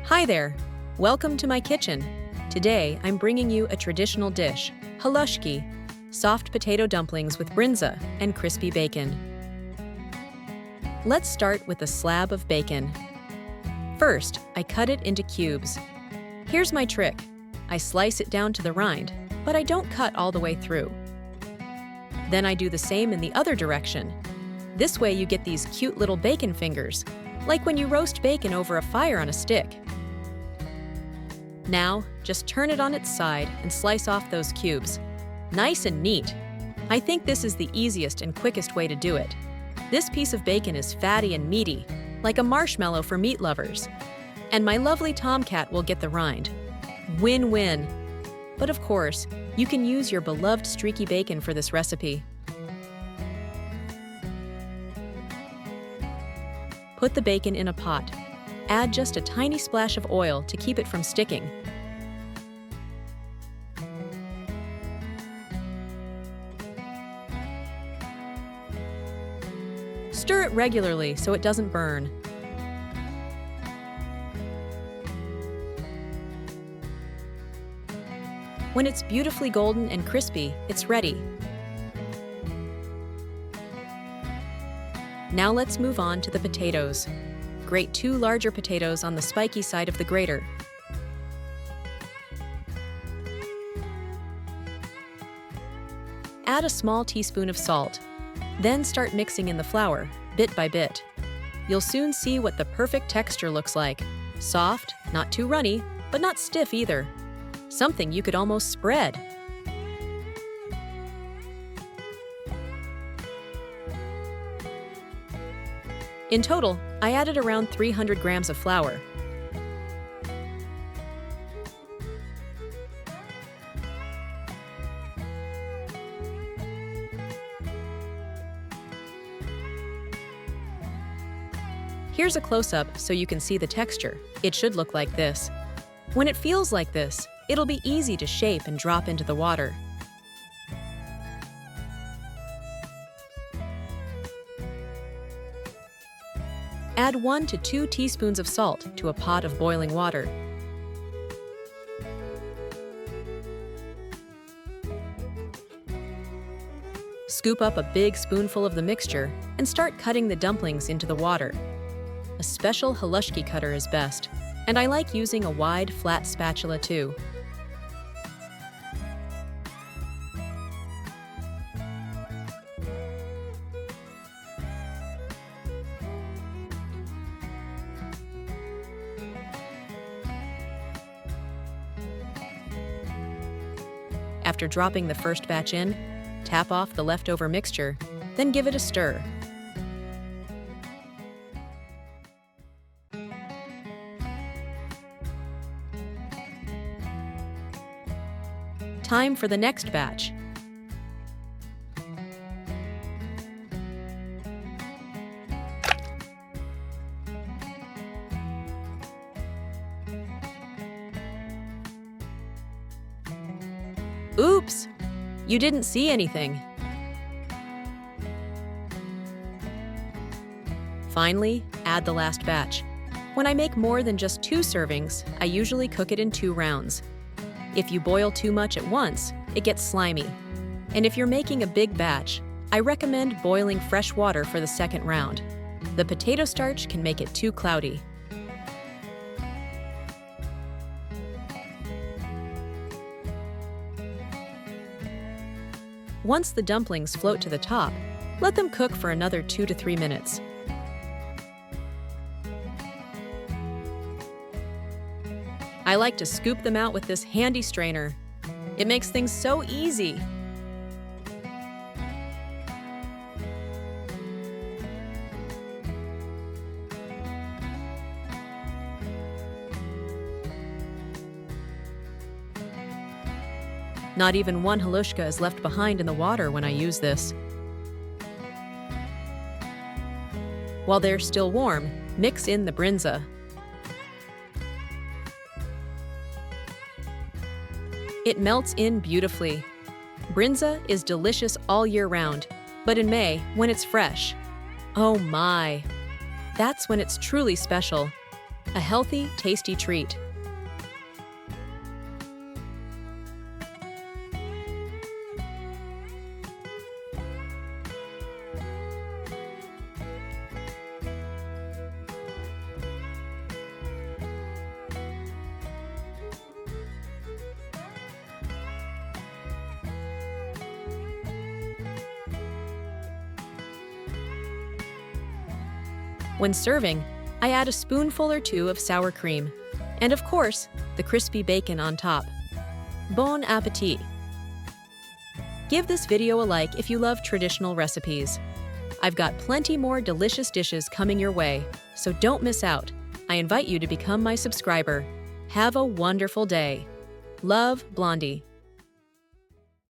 Hi there! Welcome to my kitchen. Today, I'm bringing you a traditional dish, halusky, soft potato dumplings with bryndza and crispy bacon. Let's start with a slab of bacon. First, I cut it into cubes. Here's my trick. I slice it down to the rind, but I don't cut all the way through. Then I do the same in the other direction. This way you get these cute little bacon fingers, like when you roast bacon over a fire on a stick. Now, just turn it on its side and slice off those cubes. Nice and neat. I think this is the easiest and quickest way to do it. This piece of bacon is fatty and meaty, like a marshmallow for meat lovers. And my lovely tomcat will get the rind. Win-win. But of course, you can use your beloved streaky bacon for this recipe. Put the bacon in a pot. Add just a tiny splash of oil to keep it from sticking. Stir it regularly so it doesn't burn. When it's beautifully golden and crispy, it's ready. Now let's move on to the potatoes. Grate 2 larger potatoes on the spiky side of the grater. Add a small teaspoon of salt. Then start mixing in the flour, bit by bit. You'll soon see what the perfect texture looks like. Soft, not too runny, but not stiff either. Something you could almost spread. In total, I added around 300 grams of flour. Here's a close-up so you can see the texture. It should look like this. When it feels like this, it'll be easy to shape and drop into the water. Add 1 to 2 teaspoons of salt to a pot of boiling water. Scoop up a big spoonful of the mixture and start cutting the dumplings into the water. A special halusky cutter is best, and I like using a wide, flat spatula too. After dropping the first batch in, tap off the leftover mixture, then give it a stir. Time for the next batch. Oops! You didn't see anything. Finally, add the last batch. When I make more than just 2 servings, I usually cook it in 2 rounds. If you boil too much at once, it gets slimy. And if you're making a big batch, I recommend boiling fresh water for the second round. The potato starch can make it too cloudy. Once the dumplings float to the top, let them cook for another 2 to 3 minutes. I like to scoop them out with this handy strainer. It makes things so easy. Not even one halushka is left behind in the water when I use this. While they're still warm, mix in the bryndza. It melts in beautifully. Bryndza is delicious all year round, but in May, when it's fresh, oh my! That's when it's truly special. A healthy, tasty treat. When serving, I add a spoonful or two of sour cream, and of course, the crispy bacon on top. Bon appétit! Give this video a like if you love traditional recipes. I've got plenty more delicious dishes coming your way, so don't miss out. I invite you to become my subscriber. Have a wonderful day. Love, Blondie.